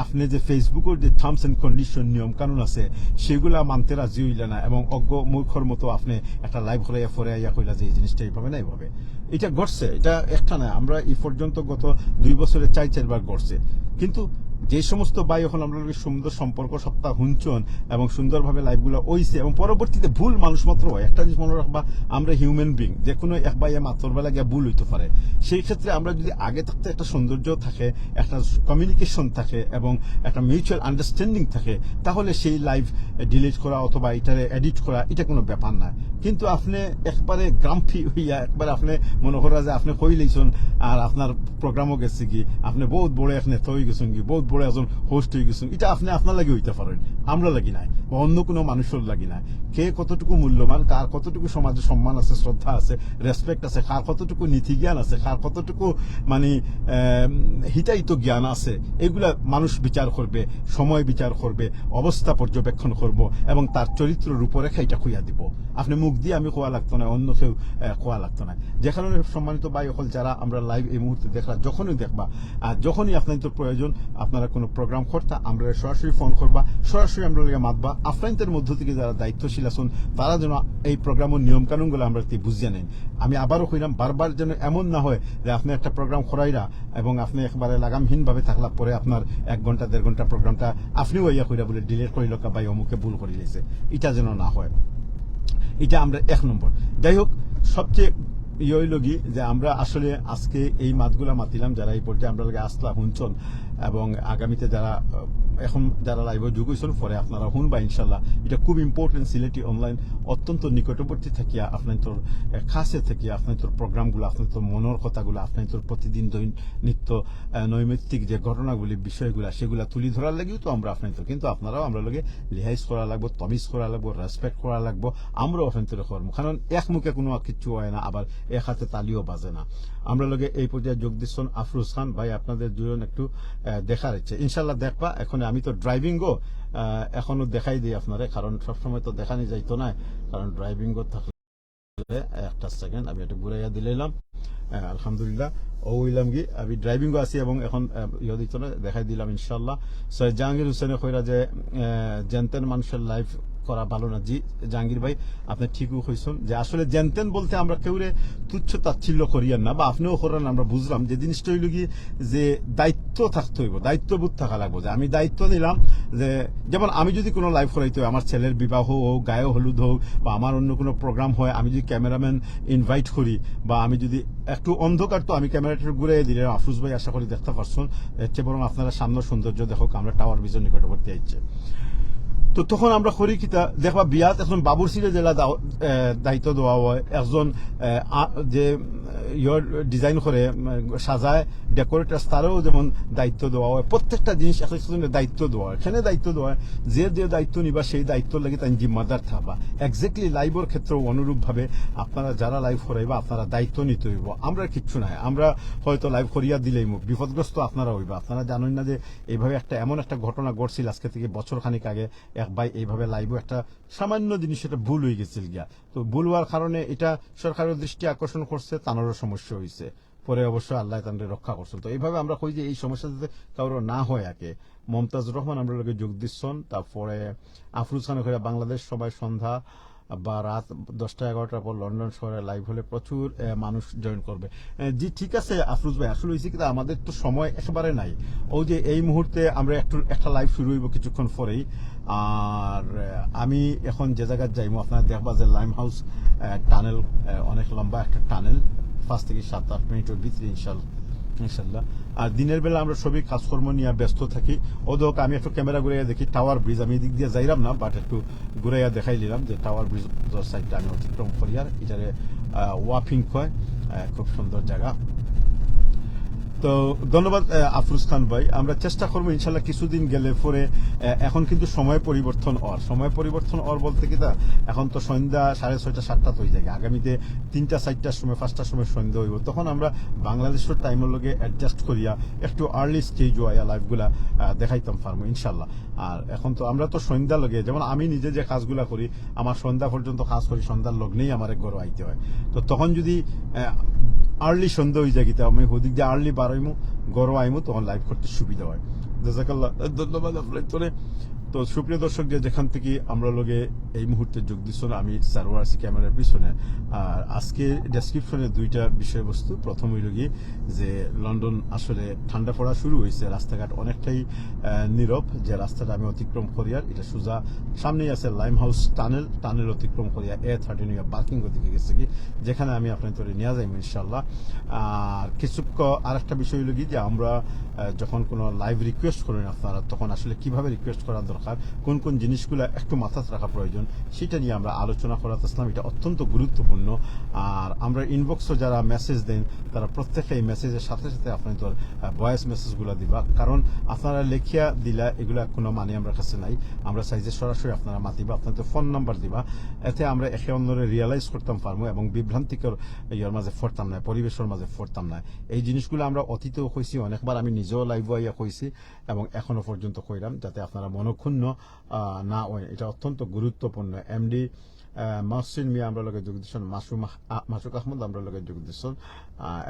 আপনি যে ফেসবুকের যে টার্মস এন্ড কন্ডিশন, নিয়ম কানুন আছে, সেগুলা মানতে রাজি হইলে না, এবং অজ্ঞ মূর্খর মতো আপনি একটা লাইভ হলাইয়া ফরে আইয়া কইলা যে এই জিনিসটা এইভাবে না এইভাবে। এটা ঘটছে, এটা একটা না, আমরা এই পর্যন্ত গত 2 বছরে 4 বার ঘটছে। কিন্তু যে সমস্ত ভাই এখন আমরা সুন্দর সম্পর্ক সপ্তাহ হুঞ্চন এবং সুন্দরভাবে লাইভগুলো হইছে, এবং পরবর্তীতে ভুল মানুষ মাত্র হয়, একটা জিনিস মনে রাখবা, আমরা হিউম্যান বিং, যে কোনো এক ভাই মাত্র বেলা গিয়ে ভুল হইতে পারে। সেই ক্ষেত্রে আমরা যদি আগে থাকতে একটা সৌন্দর্য থাকে, একটা কমিউনিকেশন থাকে এবং একটা মিউচুয়াল আন্ডারস্ট্যান্ডিং থাকে, তাহলে সেই লাইভ ডিলিট করা অথবা এটারে এডিট করা এটা কোনো ব্যাপার না। কিন্তু আপনি একবারে গ্রাম্পি হইয়া একবারে আপনি মনে করা যে আপনি কই লইছেন আর আপনার প্রোগ্রামও গেছে কি, আপনি বহুত বড় এক নেতা হয়ে গেছেন কি, বহুত বড় একজন হোস্ট হয়ে গেছেন, এটা আপনি আপনার লাগে হইতে পারেন, আমরা লাগি নাই বা অন্য কোনো মানুষের লাগি নাই। কে কতটুকু মূল্যবান, কার কতটুকু সমাজে সম্মান আছে, শ্রদ্ধা আছে, রেসপেক্ট আছে, কার কতটুকু নীতি জ্ঞান আছে, কার কতটুকু মানে হিতাহিত জ্ঞান আছে, এগুলা মানুষ বিচার করবে, সময় বিচার করবে, অবস্থা পর্যবেক্ষণ করব এবং তার চরিত্র রূপরেখা এটা খুঁয়া দিব। আপনি মুখ দিয়ে আমি খোয়া লাগতো না, অন্য কেউ খোয়া লাগতো না। যে কারণে সম্মানিত ভাই হল, যারা আমরা লাইভ এই মুহূর্তে দেখলা, যখনই দেখবা আর যখনই আপনাদের প্রয়োজন, আপনারা কোনো প্রোগ্রাম করতা, আমরা সরাসরি ফোন করবা, সরাসরি আমরা মাতবা। আপনাদের মধ্য থেকে যারা দায়িত্বশীল আছেন, তারা যেন এই প্রোগ্রামের নিয়ম কানুনগুলো আমরা বুঝিয়ে নেন। আমি আবারও কইলাম, বারবার যেন এমন না হয় যে আপনি একটা প্রোগ্রাম করাইরা এবং আপনি একবারে লাগামহীনভাবে থাকলা, পরে আপনার 1 ঘন্টা 1.5 ঘন্টা প্রোগ্রামটা আপনিও ইয়া কইরা বলে ডিলিট করিল বা অমুকে ভুল করে দিয়েছে, এটা যেন না হয়। এটা আমরা 1 নম্বর। যাই হোক, সবচেয়ে হইল কি যে আমরা আসলে আজকে এই মাতগুলা মাতিলাম, যারা এই পর্যায়ে আমরা লাগে আসলা হুঞ্চন, এবং আগামীতে যারা এখন যারা লাইভে যোগ হয়েছেন পরে আপনারা শুনবা ইনশাল্লাহ। এটা খুব ইম্পর্টেন্ট। সিলেটি অনলাইন অত্যন্ত নিকটবর্তী থাকিয়া আপনার তোর কাছে থাকিয়া আপনার তোর প্রোগ্রামগুলো, আপনার তোর মনের কথাগুলো, আপনার তোর প্রতিদিন নিত্য নৈমিত্তিক যে ঘটনাগুলি বিষয়গুলো সেগুলো তুলি ধরার লাগেও তো আমরা আপনার তোর, কিন্তু আপনারাও আমরা লগে লিহাইজ করা লাগবো, তমিজ করা লাগবো, রেসপেক্ট করা লাগবো। আমরাও আপনার তোর করবো, কারণ এক মুখে কোনো কিছু হয় না, আবার এক হাতে তালিও বাজে না। আমরা লগে এই পর্যায়ে যোগ দিচ্ছেন আফরোজ খান ভাই, আপনাদের দুজন একটু দেখার ইচ্ছে ইনশাল্লাহ দেখবা। এখন আমি তো ড্রাইভিং গো এখনো দেখাই দিই আপনারে, কারণ সবসময় তো দেখানি যাইতো না, কারণ ড্রাইভিং গো থাকলে একটা সেকেন্ড আমি একটু ঘুরাইয়া দিলাম। আলহামদুলিল্লাহ ও হইলাম কি আমি ড্রাইভিং আছি এবং এখন ইয়ে দিত না, দেখাই দিলাম ইনশাল্লাহ। সৈয়দ জাহাঙ্গীর হোসেনে কইরা যে জেনতেন মানুষের লাইফ করা ভালো না। জি জাহাঙ্গীর ভাই আপনি ঠিকই কইছেন যে আসলে জেনতেন বলতে আমরা কেউরে তুচ্ছ তাচ্ছিল্য করিয়ান না, বা আপনিও করেন, আমরা বুঝলাম যে জিনিসটা হইল কি যে দায়িত্ব থাকতে হইব, দায়িত্ববোধ থাকা লাগবো। যে আমি দায়িত্ব নিলাম যে যেমন আমি যদি কোনো লাইভ করাইতে হয়, আমার ছেলের বিবাহ হোক, গায়ে হলুদ হোক, বা আমার অন্য কোনো প্রোগ্রাম হয়, আমি যদি ক্যামেরাম্যান ইনভাইট করি, বা আমি যদি একটু অন্ধকার তো আমি ক্যামেরাটা ঘুরিয়ে দিলে আফরোজ ভাই আশা করি দেখতে পারছেন, এর চেয়ে বরং আপনারা সামনে সৌন্দর্য দেখো, আমরা টাওয়ার ব্রিজের নিকটবর্তী আইছে। তো তখন আমরা করি কিতা দেখবা বিয়াত এখন বাবুরসিরে জেলা দায়িত্ব দেওয়া হয়, একজন যে ইয়র ডিজাইন করে সাজায় ডেকোরেটার তারও যেমন দায়িত্ব দেওয়া হয়, প্রত্যেকটা জিনিস একজনের দায়িত্ব দেওয়া হয়। এখানে দায়িত্ব দেওয়া হয় যে যে দায়িত্ব নিবা সেই দায়িত্ব লাগে তাই জিম্মাদার থাকবা। এক্স্যাক্টলি লাইভের ক্ষেত্রেও অনুরূপভাবে আপনারা যারা লাইভ করাইবা আপনারা দায়িত্ব নিতে হইব। আমরা কিচ্ছু নাই, আমরা হয়তো লাইভ করিয়া দিলেই বিপদগ্রস্ত আপনারা হইবা। আপনারা জানেন না যে এইভাবে এমন একটা ঘটনা ঘটছিল আজকে থেকে বছর খানিক আগে, এক ভাই এইভাবে লাইভও একটা সামান্য জিনিস এটা ভুল হয়ে গেছিল গিয়া। তো ভুল হওয়ার কারণে এটা সরকারের দৃষ্টি আকর্ষণ করছে, তানোরও সমস্যা হয়েছে, পরে অবশ্য আল্লাহ তাদের রক্ষা করছেন। তো এইভাবে আমরা কই যে এই সমস্যা যাতে কারো না হয় আগে। মমতাজ রহমান আমরা লোকে যোগ দিচ্ছেন, তারপরে আফরোজ খান ওখানে বাংলাদেশ সবাই সন্ধ্যা বা রাত 10টা-11টার পর লন্ডন শহরে লাইভ হলে প্রচুর মানুষ জয়েন করবে। জি ঠিক আছে আফরোজ ভাই, আসলে হয়েছে কিন্তু আমাদের তো সময় একেবারে নাই। ও যে এই মুহূর্তে আমরা একটা লাইভ শুরু হইব কিছুক্ষণ পরেই। আর আমি এখন যে জায়গায় যাইবো আপনারা দেখবা যে লাইম হাউস টানেল, অনেক লম্বা একটা টানেল, 5 থেকে 7-8 মিনিটের ভিতরে ইনশাল্লাহ। আর দিনের বেলা আমরা সবই কাজকর্ম নিয়ে ব্যস্ত থাকি। ওদক আমি একটু ক্যামেরা ঘুরাইয়া দেখি টাওয়ার ব্রিজ, আমি এদিক দিয়ে যাইলাম না, বাট একটু ঘুরাইয়া দেখাই নিলাম যে টাওয়ার ব্রিজ সাইডটা আমি অতিক্রম করি। আর এটারে ওয়াফিং কয়, খুব সুন্দর জায়গা। তো ধন্যবাদ আফরোজ খান ভাই, আমরা চেষ্টা করবো ইনশাল্লাহ কিছুদিন গেলে পরে। এখন কিন্তু সময় পরিবর্তন বলতে কি তা এখন তো সন্ধ্যা 6:30-7টা হয়ে যায়, আগামীতে 3টা-4টার সময় 5টার সময় সন্ধ্যা হইব, তখন আমরা বাংলাদেশের টাইমের লগে অ্যাডজাস্ট করিয়া একটু আর্লি স্টেজ হইয়া লাইভগুলা দেখাইতাম পারবো ইনশাল্লাহ। আর এখন তো আমরা তো সন্ধ্যা লগে, যেমন আমি নিজে যে কাজগুলা করি আমার সন্ধ্যা পর্যন্ত কাজ করি, সন্ধ্যার লগ্নেই আমার ঘর আইতে হয়। তো তখন যদি আর্লি সন্ধ্যা হয়ে যায় গীতা আমি ওদিক দিয়ে আর্লি বাড়াইমু গরম আইমু, তখন লাইভ করতে সুবিধা হয়। জাযাকাল্লাহ, ধন্যবাদ আপনার তোরে। তো সুপ্রিয় দর্শক যে যেখান থেকে আমরা লগে এই মুহূর্তে যোগ দিচ্ছেন, আমি সার্ভার আছি ক্যামেরার পিছনে। আর আজকে ডেসক্রিপশনে 2টা বিষয়বস্তু। প্রথম হইল গিয়ে যে লন্ডন আসলে ঠান্ডা পড়া শুরু হয়েছে, রাস্তাঘাট অনেকটাই নীরব। যে রাস্তাটা আমি অতিক্রম করি আর এটা সোজা সামনেই আছে লাইম হাউস টানেল অতিক্রম করিয়া A13 বার্কিং দিকে গেছে কি, যেখানে আমি আপনার তোরে নিয়ে যাইব ইনশাল্লাহ। আর আর একটা বিষয় হইল কি যে আমরা যখন কোনো লাইভ রিকোয়েস্ট করেন আপনারা, তখন আসলে কিভাবে রিকোয়েস্ট করা দরকার, কোন কোন জিনিসগুলো একটু মাথায় রাখা প্রয়োজন, সেটা নিয়ে আমরা আলোচনা করাতেছিলাম। এটা অত্যন্ত গুরুত্বপূর্ণ। আর আমরা ইনবক্সে যারা মেসেজ দেন তারা প্রত্যেকে এই মেসেজের সাথে সাথে আপনাদের ভয়েস মেসেজগুলো দিবা, কারণ আপনারা লেখিয়া দিলা এগুলা কোনো মানে আমরা কাছে নাই। আমরা চাই যে সরাসরি আপনারা মাতিবা, আপনাদের ফোন নাম্বার দিবা, এতে আমরা একে অন্যরে রিয়েলাইজ করতাম পারবো এবং বিভ্রান্তিকর ইয়ার মাঝে ফরতাম না, পরিবেশের মাঝে ফরতাম না। এই জিনিসগুলো আমরা অতীতেও কইছি অনেকবার, আমি নিজেও লাইভ আইয়া কইছি এবং এখনো পর্যন্ত কইরাম, যাতে আপনারা মনক্ষুণ্ণ না হয়। এটা অত্যন্ত গুরুত্বপূর্ণ। এমডি মহসিন মিয়া আমরা লগে যোগ দিচ্ছেন, মাসুক আহমদ আমরা লগে যোগ দিচ্ছেন,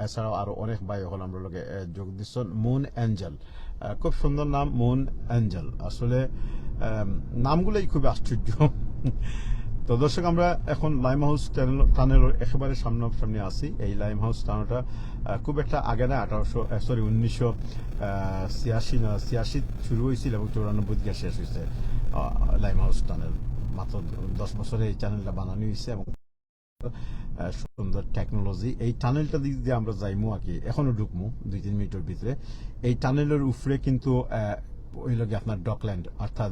এছাড়াও আরো অনেক ভাই হল আমরা লগে যোগ দিচ্ছেন। মুন অ্যাঞ্জেল, খুব সুন্দর নাম মুন অ্যাঞ্জেল, আসলে নামগুলোই খুব আশ্চর্য। তো দর্শক আমরা এখন লাইম হাউস টানেলের একেবারে সামনাসামনি আছি। এই লাইম হাউস টানেলটা খুব একটা আগে না, 1986 শুরু হয়েছিল এবং 94 দিকে শেষ হয়েছে লাইম হাউস টানেল। মাত্র 10 বছরে এই চ্যানেলটা বানানো হয়েছে এবং সুন্দর টেকনোলজি। এই টানেলটা দিক দিয়ে আমরা যাইমু আর কি, এখনো ঢুকমু 2-3 মিনিটের ভিতরে। এই টানেলের উপরে কিন্তু ওই লগে আপনার ডকল্যান্ড অর্থাৎ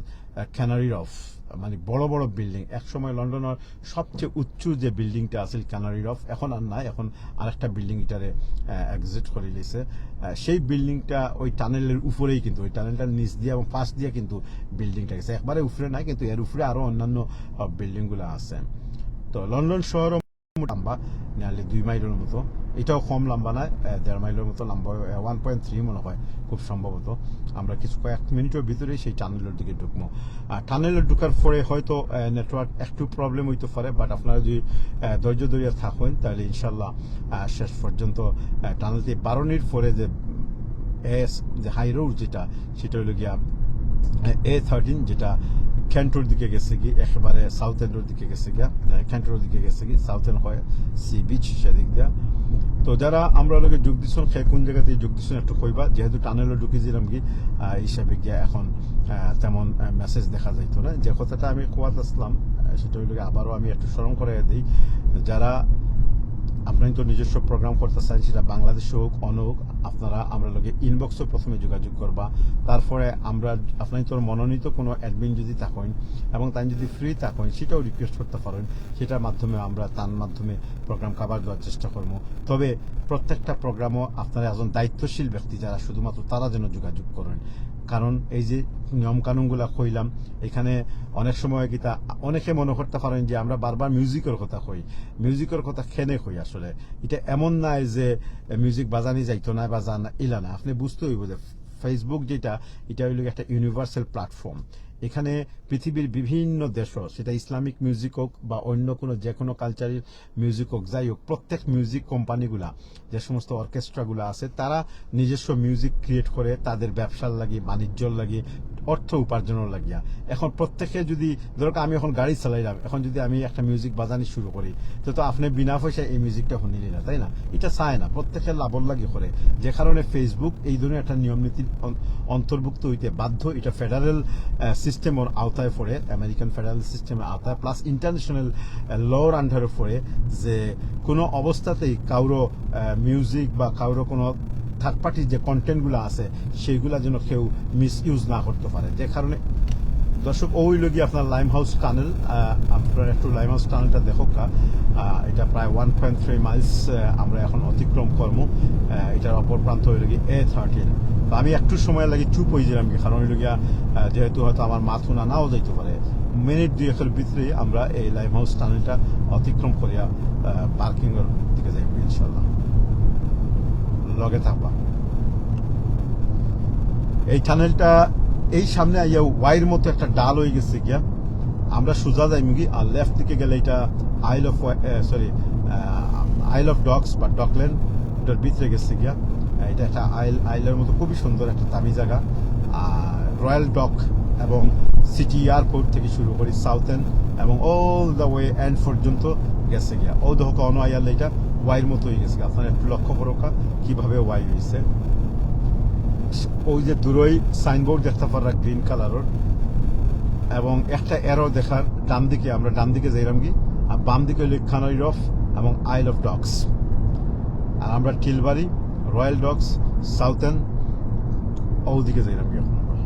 ক্যানারি রফ, মানে বড় বড় বিল্ডিং। একসময় লন্ডনের সবচেয়ে উচ্চ যে বিল্ডিংটা আছে ক্যানারি রফ, এখন আর নাই, এখন আরেকটা বিল্ডিং এটারে এক্সিট করে দিয়েছে। সেই বিল্ডিংটা ওই টানেলের উপরেই, কিন্তু ওই টানেলটার নিচ দিয়ে এবং পাশ দিয়ে কিন্তু বিল্ডিংটা গেছে, একবারে উপরে নাই, কিন্তু এর উপরে আরো অন্যান্য বিল্ডিংগুলো আছে। তো লন্ডন শহর লম্বা নিয়ারলি 2 মাইলের মতো, এটাও কম লম্বা নয়, 1.5 মাইলের মতো লম্বা, 1.3 মনে হয় খুব সম্ভবত। আমরা কয়েক মিনিটের ভিতরেই সেই টানেলের দিকে ঢুকবো। টানেলে ঢুকার পরে হয়তো নেটওয়ার্ক একটু প্রবলেম হইতে পারে, বাট আপনারা যদি ধৈর্য ধরিয়া থাকেন তাহলে ইনশাল্লাহ শেষ পর্যন্ত টানেলটি বারণির পরে যে হাই রোড যেটা, সেটা হলো গিয়া A13, যেটা ক্যান্টোর দিকে গেছে কি, একেবারে সাউথ এন্ডের দিকে গেছে গিয়া, ক্যান্টোর দিকে গেছে কি, সাউথ এন্ড হয় সি বিচ সেদিক দিয়া। তো যারা আমরা লোকে যোগ দিচ্ছেন, কোন জায়গাতে যোগ দিচ্ছেন একটু কইবা, যেহেতু টানেলও ঢুকেছিলাম কি হিসাবে গিয়া এখন তেমন মেসেজ দেখা যাইতো না। যে কথাটা আমি কোয়াত আসলাম সেটা হইল আবারও আমি একটু স্মরণ করে দিই, যারা আপনার তো নিজস্ব প্রোগ্রাম করতে চান, সেটা বাংলাদেশ হোক অন্য হোক, আপনারা আমরা লোকে ইনবক্সে প্রথমে যোগাযোগ করবা। তারপরে আমরা আপনার তোর মনোনীত কোনো অ্যাডমিন যদি থাকেন এবং তাই যদি ফ্রি থাকেন, সেটাও রিকোয়েস্ট করতে পারেন, সেটার মাধ্যমে আমরা তার মাধ্যমে প্রোগ্রাম কভার দেওয়ার চেষ্টা করবো। তবে প্রত্যেকটা প্রোগ্রামও আপনারা একজন দায়িত্বশীল ব্যক্তি যারা, শুধুমাত্র তারা যেন যোগাযোগ করেন। কারণ এই যে নিয়মকানুনগুলা কইলাম, এখানে অনেক সময় কি অনেকে মনে করতে পারেন যে আমরা বারবার মিউজিকের কথা কই, মিউজিকের কথা খেনে কই। আসলে এটা এমন নাই যে মিউজিক বাজানি যাইতো না বা জানা ইলা না, আপনি বুঝতে হইব যে ফেসবুক যেটা, এটা হইল একটা ইউনিভার্সাল প্ল্যাটফর্ম। এখানে পৃথিবীর বিভিন্ন দেশ, সেটা ইসলামিক মিউজিক হোক বা অন্য কোনো যে কোনো কালচারের মিউজিক হোক, যাই হোক, প্রত্যেক মিউজিক কোম্পানিগুলা, যে সমস্ত অর্কেস্ট্রাগুলো আছে, তারা নিজস্ব মিউজিক ক্রিয়েট করে তাদের ব্যবসার লাগি, বাণিজ্যর লাগি, অর্থ উপার্জনের লাগিয়া। এখন প্রত্যেকে যদি ধরো আমি এখন গাড়ি চালাইলাম, এখন যদি আমি একটা মিউজিক বাজানি শুরু করি, তো আপনি বিনা পয়সায় এই মিউজিকটা শুনিলি না, তাই না? এটা চায় না, প্রত্যেকের লাভর লাগি করে। যে কারণে ফেসবুক এই ধরনের একটা নিয়ম নীতির অন্তর্ভুক্ত হইতে বাধ্য। এটা ফেডারেল সিস্টেমের আওতায় পড়ে, আমেরিকান ফেডারেল সিস্টেমের আওতায়, প্লাস ইন্টারন্যাশনাল লর আন্ডারে পড়ে, যে কোনো অবস্থাতেই কারো মিউজিক বা কারো কোনো থার্ড পার্টির যে কন্টেন্টগুলো আছে সেইগুলা যেন কেউ মিস ইউজ না করতে পারে। যে কারণে দর্শক, ওই লগি আপনার লাইম হাউস টানেল, আপনার একটু লাইম হাউস টানেলটা দেখো, এটা প্রায় 1.3 মাইলস আমরা এখন অতিক্রম করবো। এটার অপর প্রান্ত হইল গিয়ে A13। আমি একটু সময় লাগে চুপ হয়ে গেলাম, কারণ হইল গিয়া যেহেতু হয়তো আমার মাথা নাও যাইতে পারে, মিনিট 2-1 ভিতরেই আমরা এই লাইম হাউস টানেলটা অতিক্রম করিয়া পার্কিং এর দিকে যাইব ইনশাল্লাহ। লগে থাকবা। এই টানেলটা এই সামনে আইয়া ওয়াইর মতো একটা ডাল হয়ে গেছে গিয়া, আমরা সোজা যাইমু কি, আর লেফট দিকে গেলে এটা আইল অফ ডগস বা ডকল্যান্ড, এটার ভিতরে গেছে গিয়া। এটা একটা আইলের মতো খুবই সুন্দর একটা দামি জায়গা। রয়্যাল ডক এবং সিটি এয়ারপোর্ট থেকে শুরু করি সাউথ এন্ড এবং অল দ্য ওয়ে এন্ড পর্যন্ত গেছে গিয়া। ও দেখো অন আইয়ালে এটা ওয়াইয়ের মতো হয়ে গেছে। আপনারা একটু লক্ষ্য করো কিভাবে ওয়াই হয়েছে। ওই যে দূরই সাইনবোর্ড দেখতে পারা গ্রিন কালারের, এবং একটা এরো দেখার ডান দিকে, আমরা ডান দিকে যাইলাম কি, আর বাম দিকে হইল কানারি রফ এবং আইল অফ ডগস। আর আমরা Tilbari, royal dogs, south end ওদিকে যাইলাম কি। এখন আমরা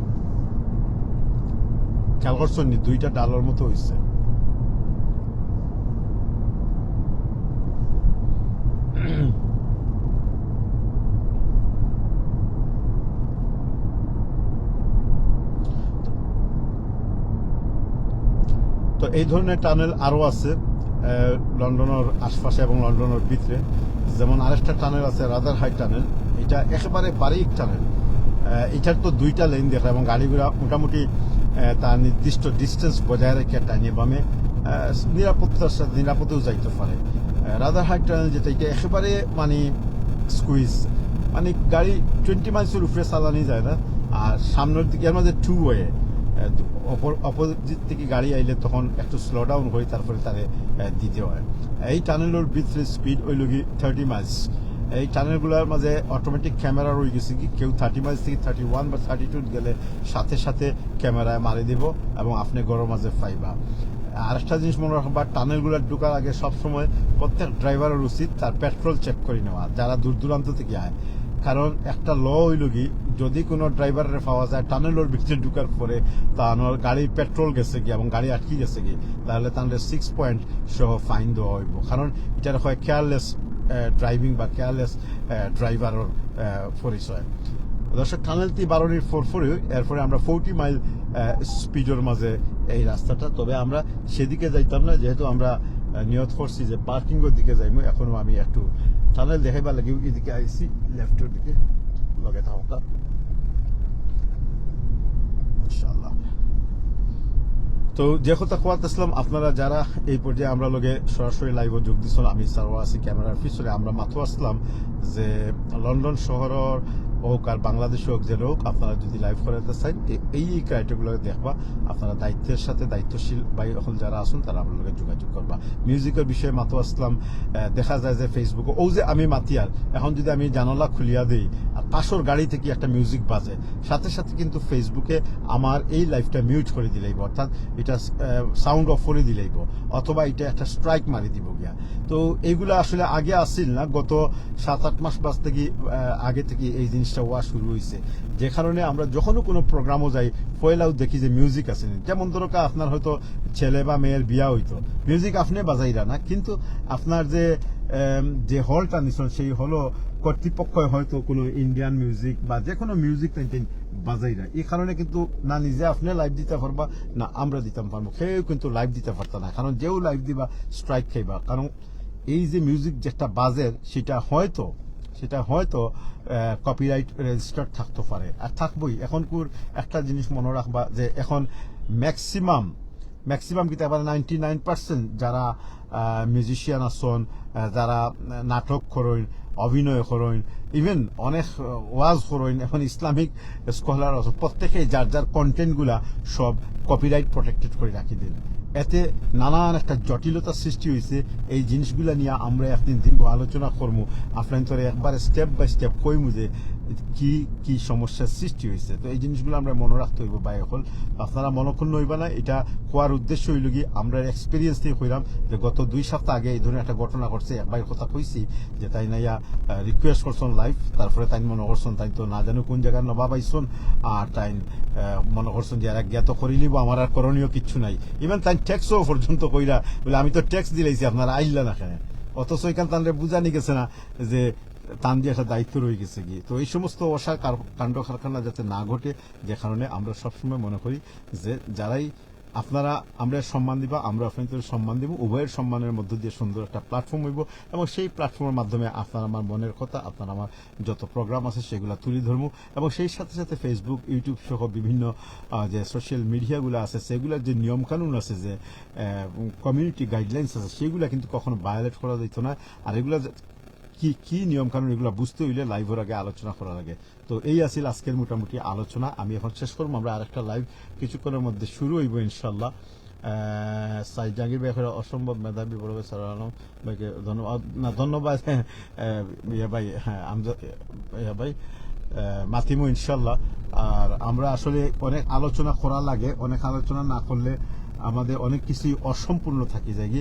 খেয়াল করছেন নি, দুইটা ডালের মতো হয়েছে। তো এই ধরনের টানেল আরো আছে লন্ডনের আশপাশে এবং লন্ডনের ভিতরে। যেমন আরেকটা টানেল আছে রাদার হাই টানেল, এটা একেবারে বারিক টানেল। এটার তো 2টা লেন দেখা এবং গাড়িগুলা মোটামুটি তার নির্দিষ্ট ডিস্টেন্স বজায় রেখে টাইনে বামে নিরাপত্তার সাথে নিরাপদেও যাইতে পারে। রাদার হাই টানেল যেটা, এটা একেবারে মানে স্কুইজ, মানে গাড়ি 20 মাইলসের উপরে চালানি যায় না। আর সামনের দিকে এর মাঝে 2 ওয়ে, অপোজিট থেকে গাড়ি আইলে তখন একটু স্লো ডাউন করে তারপরে তারে দিতে হয়। এই টানেলের ভিতরে স্পিড ওইল কি 30 মাইলস। এই টানেলগুলোর মাঝে অটোমেটিক ক্যামেরা রয়ে গেছে কি, কেউ 30 মাইলস থেকে 31 বা 32 গেলে সাথে সাথে ক্যামেরায় মারি দিব এবং আপনি গরম মাঝে পাইবা। আরেকটা জিনিস মনে রাখবা, টানেলগুলো ঢোকার আগে সবসময় প্রত্যেক ড্রাইভারের উচিত তার পেট্রোল চেক করে নেওয়া, যারা দূর দূরান্ত থেকে আয়। কারণ একটা ল হইল কি, যদি কোনো ড্রাইভারের পাওয়া যায় টানেলের ভিতরে ঢুকার পরে তার গাড়ির পেট্রোল গেছে কি এবং গাড়ি আটকে গেছে কি, তাহলে তাহলে 6 পয়েন্ট সহ ফাইন দেওয়া হইব। কারণ এটা হয় কেয়ারলেস ড্রাইভিং বা কেয়ারলেস ড্রাইভারের পরিচয়। দর্শক, টানেলটি 12 ফোরফরে, এরপরে আমরা 40 মাইল স্পিডের মাঝে এই রাস্তাটা। তবে আমরা সেদিকে যাইতাম না, যেহেতু আমরা নিয়ত করছি যে পার্কিংয়ের দিকে যাইব। এখনো আমি একটু টানেল দেখাইবার লাগে এদিকে আইসি, লেফটের দিকে লগে থাকা ইনশাআল্লাহ। তো যে কথা কোয়াতেছিলাম, আপনারা যারা এই পর্যায়ে আমরা লগে সরাসরি লাইভে যোগ দিচ্ছেন, আমি সারওয়া আছি ক্যামেরার পিছনে। আমরা মাত্র আসলাম যে লন্ডন শহরের হোক আর বাংলাদেশ হোক, যে হোক, আপনারা যদি লাইভ করাতে চান এই ক্রাইটেরিয়াগুলো দেখবা। আপনারা দায়িত্বের সাথে দায়িত্বশীল ভাই এখন যারা আসুন তারা আপনার লগে যোগাযোগ করবা। মিউজিকের বিষয়ে মাত্র আসলাম, দেখা যায় যে ফেসবুকে ও যে আমি মাতিয়ার, এখন যদি আমি জানালা খুলিয়া দিই আর পাশর গাড়ি থেকে একটা মিউজিক বাজে, সাথে সাথে কিন্তু ফেসবুকে আমার এই লাইভটা মিউট করে দিলেইব, অর্থাৎ এটা সাউন্ড অফ করে দিলেইব, অথবা এটা একটা স্ট্রাইক মারি দিব গিয়া। তো এইগুলো আসলে আগে আসছিল না, গত 7-8 মাস বাস থেকে আগে থেকে এই জিনিসটা হওয়া শুরু হয়েছে। যে কারণে আমরা যখনও কোনো প্রোগ্রামও যাই পয়লাও দেখি যে মিউজিক আছে। যেমন ধরো আপনার হয়তো ছেলে বা মেয়ের বিয়া হইতো, মিউজিক আপনি বাজাইরা না, কিন্তু আপনার যে হলটা নিছেন সেই হলো কর্তৃপক্ষ হয়তো কোনো ইন্ডিয়ান মিউজিক বা যে কোনো মিউজিক বাজাইরা। এই কারণে কিন্তু না নিজে আপনি লাইভ দিতে পারবা, না আমরা দিতে পারবো, কেউ কিন্তু লাইভ দিতে পারত না। কারণ যেও লাইভ দিবা স্ট্রাইক খাইবা। কারণ এই যে মিউজিক যেটা বাজের সেটা হয়তো কপিরাইট রেজিস্টার্ড থাকতে পারে, আর থাকবই। এখন একটা জিনিস মনে রাখবা যে এখন ম্যাক্সিমাম কিন্তু এবার 99% যারা মিউজিশিয়ান আছেন, যারা নাটক করেন, অভিনয় করেন, ইভেন অনেক ওয়াজ করেন, এখন ইসলামিক স্কলার আছে, প্রত্যেকেই যার যার কন্টেন্টগুলা সব কপিরাইট প্রোটেক্টেড করে রাখি দিন। এতে নানান একটা জটিলতার সৃষ্টি হয়েছে। এই জিনিসগুলা নিয়ে আমরা একদিন দীর্ঘ আলোচনা করবো, আপনার একবার স্টেপ বাই স্টেপ কইমু যে কি সমস্যার সৃষ্টি হয়েছে। তো এই জিনিসগুলো আমরা মনে রাখতে হইব। বাই হল আপনারা মনক্ষুণ্ণ হইবা না, এটা কোয়ার উদ্দেশ্য হইল কি, আমরা এক্সপিরিয়েন্স থেকে কইলাম যে গত 2 সপ্তাহ আগে এই ধরনের একটা ঘটনা ঘটছে। একবার কথা কইছি যে তাই নাইয়া রিকোয়েস্ট করছেন লাইভ, তারপরে তাই মনে করছেন তাই তো না জানো কোন জায়গায় নবা পাইছেন, আর তাই মনে করছেন যে এরা জ্ঞাত করে নিব, আমার আর করণীয় কিচ্ছু নাই। ইভেন তাই ট্যাক্সও পর্যন্ত কইরা বলে আমি তো ট্যাক্স দিলেছি, আপনারা আইলা না কেন, অথচ এখান তাহলে বুঝানি গেছে না যে তান দিয়ে একটা দায়িত্ব রয়ে গেছে কি। তো এই সমস্ত অসার কাণ্ড কারখানা যাতে না ঘটে, যে কারণে আমরা সবসময় মনে করি যে যারাই আপনারা আমরা সম্মান দিবা, আমরা আপনাদের সম্মান দিব, উভয়ের সম্মানের মধ্য দিয়ে সুন্দর একটা প্ল্যাটফর্ম হইব, এবং সেই প্ল্যাটফর্মের মাধ্যমে আপনার আমার মনের কথা, আপনার আমার যত প্রোগ্রাম আছে সেগুলো তুলে ধরবো, এবং সেই সাথে সাথে ফেসবুক, ইউটিউব সহ বিভিন্ন যে সোশ্যাল মিডিয়াগুলো আছে সেগুলোর যে নিয়মকানুন আছে, যে কমিউনিটি গাইডলাইন্স আছে, সেগুলো কিন্তু কখনো ভায়োলেট করা যেত না। আর এগুলো কি নিয়ম কানুন এগুলো বুঝতে হইলে লাইভের আগে আলোচনা করার আগে। তো এই আছিল আজকের মোটামুটি আলোচনা। আমি এখন শেষ করবো, আমরা আরেকটা লাইভ কিছুক্ষণের মধ্যে শুরু হইব ইনশাল্লাহ। সাইদ জাহাঙ্গীর ভাই অসম্ভব মেধাবী বড় ভাই সার আলম ভাইকে ধন্যবাদ, না ধন্যবাদ ইয়া ভাই, হ্যাঁ ইয়া ভাই মাতিমু ইনশাল্লাহ। আর আমরা আসলে অনেক আলোচনা করা লাগে, অনেক আলোচনা না করলে আমাদের অনেক কিছুই অসম্পূর্ণ থাকি যায়।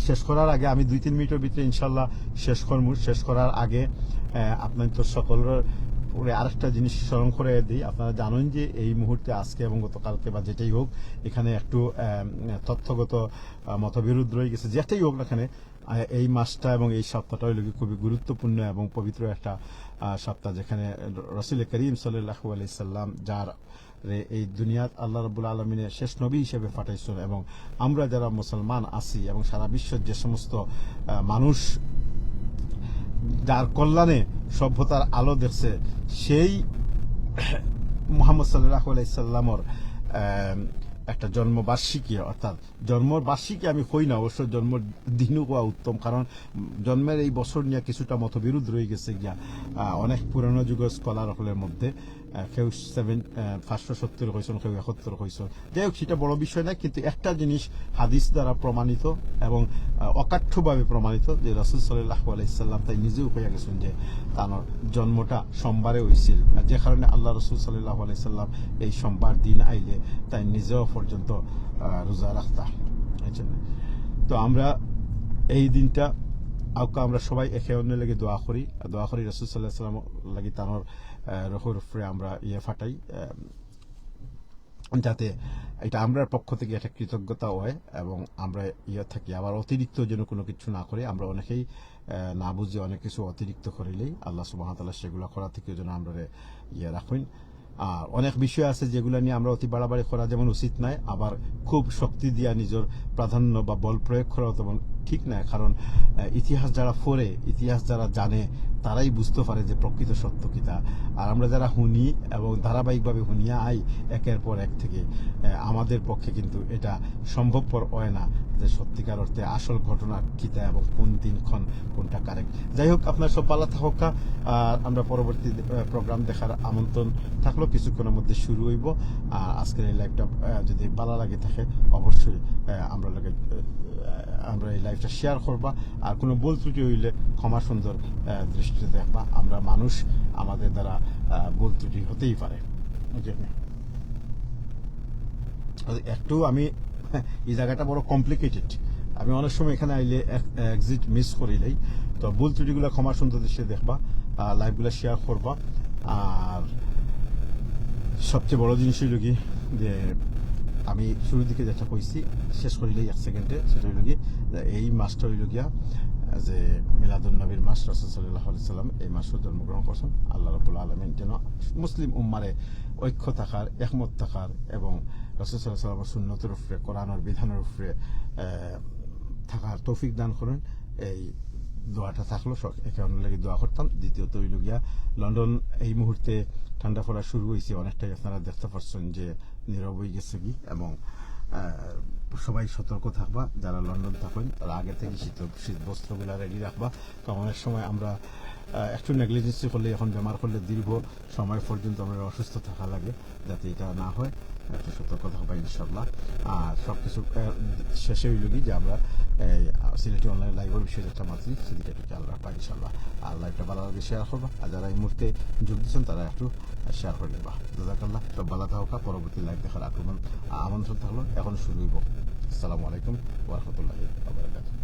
শেষ করার আগে আমি 2-3 মিনিটের ভিতরে ইনশাল্লাহ শেষ করার আগে আপনার তো সকলের পরে আরেকটা জিনিস স্মরণ করে দিই। আপনারা জানেন যে এই মুহূর্তে আজকে এবং গতকালকে বা যেটাই হোক, এখানে একটু তথ্যগত মতবিরোধ রয়ে গেছে। যেটাই হোক না এখানে এই মাসটা এবং এই সপ্তাহটা হইল খুবই গুরুত্বপূর্ণ এবং পবিত্র একটা সপ্তাহ, যেখানে রাসূল করিম সাল্লাল্লাহু আলাইহি সাল্লাম যার এই দুনিয়াত আল্লাহ রাব্বুল আলামিনের শেষ নবী হিসেবে পাঠাইছেন, এবং আমরা যারা মুসলমান আছি এবং সারা বিশ্বের যে সমস্ত মানুষ যার কল্যাণে সভ্যতার আলো দেখছে, সেই মুহাম্মদ সাল্লাল্লাহু আলাইহি সাল্লামের একটা জন্মবার্ষিকী, অর্থাৎ জন্মবার্ষিকী আমি কই না, অবশ্য জন্মদিনও হওয়া উত্তম, কারণ জন্মের এই বছর নিয়ে কিছুটা মতবিরোধ রয়ে গেছে গিয়া অনেক পুরানো যুগের স্কলার হলের মধ্যে। কেউ 570 হয়েছেন, কেউ 71 হয়েছেন। যাই হোক, সেটা বড় বিষয় না, কিন্তু একটা জিনিস হাদিস দ্বারা প্রমাণিত এবং অকাঠ্যভাবে প্রমাণিত যে রাসূল সাল্লাল্লাহু আলাইহি সাল্লাম তাই নিজেও কইয়া গেছেন যে তার জন্মটা সোমবারে হয়েছিল, যে কারণে আল্লাহ রাসূল সাল্লাল্লাহু আলাইহি সাল্লাম এই সোমবার দিন আইলে তাই নিজেও পর্যন্ত রোজা রাখতা তো আমরা এই দিনটা আমরা সবাই একে অন্যের লাগে দোয়া করি রাসূল সাল্লাল্লাহু আলাইহি ওয়াসাল্লাম লাগি তানোর রুহের উপরে আমরা ফাটাই, যাতে এটা আমরার পক্ষ থেকে একটা কৃতজ্ঞতা হয় এবং আমরা থাকি। আবার অতিরিক্ত যেন কোনো কিছু না করে, আমরা অনেকেই না বুঝে অনেক কিছু অতিরিক্ত করিলেই আল্লাহ সুবহানাহু ওয়া তাআলা সেগুলো করা থেকে যেন আমরা রাখুন। আর অনেক বিষয় আছে যেগুলো নিয়ে আমরা অতি বাড়াবাড়ি করা যেমন উচিত নয়, আবার খুব শক্তি দিয়া নিজের প্রাধান্য বা বল প্রয়োগ করাও তেমন ঠিক নয়। কারণ ইতিহাস যারা পড়ে, ইতিহাস যারা জানে, তারাই বুঝতে পারে যে প্রকৃত সত্য কিতা। আর আমরা যারা শুনি এবং ধারাবাহিকভাবে শুনিয়া আই একের পর এক থেকে, আমাদের পক্ষে কিন্তু এটা সম্ভবপর হয় না যে সত্যিকার অর্থে আসল ঘটনা কিতা এবং কোন দিনক্ষণ কোনটা কারেক্ট। যাই হোক, আপনার সব পালা থাকা, আমরা পরবর্তী প্রোগ্রাম দেখার আমন্ত্রণ থাকলো, কিছুক্ষণের মধ্যে শুরু হইব। আর আজকের এই লাইভটা যদি ভালো লাগে থাকে অবশ্যই আমরা এই লাইভটা শেয়ার করবা। আর কোনো ভুল ত্রুটি হইলে ক্ষমা সুন্দর দৃষ্টিতে দেখবা। আমরা মানুষ, আমাদের দ্বারা ভুল ত্রুটি হতেই পারে। একটু আমি এই জায়গাটা বড় কমপ্লিকেটেড, আমি অনেক সময় এখানে আইলে এক্সিট মিস করিলেই, তো ভুল ত্রুটিগুলো ক্ষমা সুন্দর দৃষ্টিতে দেখবা, লাইভগুলো শেয়ার করবা। আর সবচেয়ে বড় জিনিস হইল কি, যে আমি শুরুর দিকে যেটা কইছি শেষ করিলেই 1 সেকেন্ডে, সেটা হইল কি, এই মাসটা হইল গিয়া যে মিলাদুন নবীর মাস। রাসূল সাল্লাল্লাহু আলাইহি সাল্লাম এই মাসে জন্মগ্রহণ করছেন। আল্লাহ রাব্বুল আলামিন যেন মুসলিম উম্মারে ঐক্য থাকার, একমত থাকার এবং রাসূল সাল্লাল্লাহু আলাইহি সাল্লামের সুন্নতের উপরে, কোরআনের বিধানের উপরে থাকার তৌফিক দান করেন, এই দোয়াটা থাকলো। একে অন্য লাগে দোয়া করতাম। দ্বিতীয়ত হইল গিয়া, লন্ডন এই মুহূর্তে ঠান্ডা পড়া শুরু হয়েছে অনেকটাই, আপনারা দেখতে পাচ্ছেন যে নীরব হয়ে গেছে কি। এবং সবাই সতর্ক থাকবা, যারা লন্ডন থাকেন তারা আগে থেকে শীত বস্ত্রগুলা রেডি রাখবা। কারণ অনেক সময় আমরা একটু নেগলিজেন্সি করলে, এখন বেমার করলে দীর্ঘ সময় পর্যন্ত আমরা অসুস্থ থাকা লাগে, যাতে এটা না হয় একটু সতর্ক থাকবা ইনশাল্লাহ। আর সবকিছু শেষে হইল কি, যে আমরা এই সিলেটি অনলাইন লাইভের বিষয়ে যেটা মাত্রি সেদিকে একটু খেয়াল রাখবা ইনশাল্লাহ। আর লাইভটা ভালো লাগে শেয়ার করবা, আর যারা এই মুহূর্তে যোগ দিচ্ছেন তারা একটু শেয়ার করে নেবা। জাযাকাল্লাহ। সব ভালো থাকা। পরবর্তী লাইভ দেখার আমন্ত্রণ থাকলো। এখন শুরু হইব। আসসালামু আলাইকুম ওয়া রাহমাতুল্লাহি ওয়া বারাকাতুহু।